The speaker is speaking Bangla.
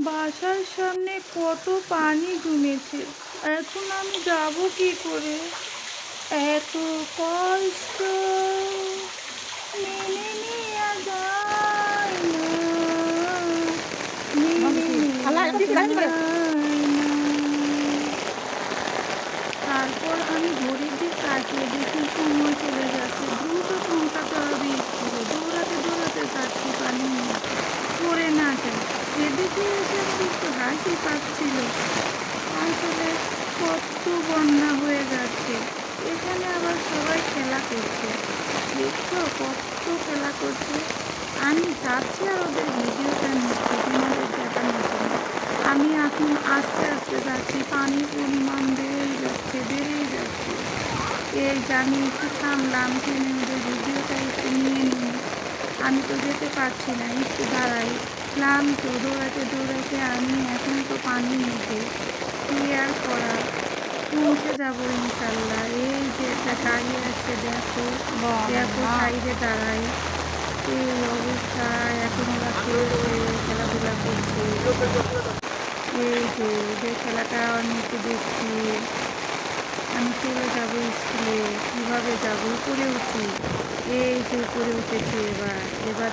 বাসার সামনে কত পানি জমেছে, এখন আমি যাব কি করে? এত কষ্ট মেনে নেওয়া যায় না, মেনে নেওয়া যায় না। তারপর আমি ঘড়ির দিক তাকিয়ে দেখি সময় চলে যাচ্ছে, দ্রুত পৌঁছাতে হবে স্কুলে। দৌড়াতে দৌড়াতে যাচ্ছি পানি নিয়ে, পড়ে না যায়। এদিকে এসে আমার একটু হাসি পাচ্ছিল, আসলে কত বন্যা হয়ে যাচ্ছে। এখানে আবার সবাই খেলা করছে, দেখছো কত খেলা করছে। আমি যাচ্ছি আর ওদের ভিডিওটা নিচ্ছি তোমাদের দেখানোর জন্য। আমি এখন আস্তে আস্তে যাচ্ছি, পানির পরিমাণ বেড়েই যাচ্ছে বেড়েই যাচ্ছে। এই যে আমি একটু থামলাম, থেমে ওদের ভিডিওটা একটু নিয়ে নিই। আমি তো যেতে পারছি না, একটু দাঁড়াই। ক্লান্ত দৌড়াতে দৌড়াতে আমি এখন তো পানির মধ্যে, কি আর করা। পৌঁছে যাবো ইনশাল্লাহ। এই যে একটা গাড়ি আসছে, দেখো দেখো সাইডে দাঁড়াই। এই অবস্থায় এখন ওরা খেলছে, খেলাধুলা করছে। এই যে ওদের খেলাটা আমি একটু দেখছি। আমি চলে যাব স্কুলে, কীভাবে যাব? উপরে উঠি। এই যে উপরে উঠেছি, এবার এবার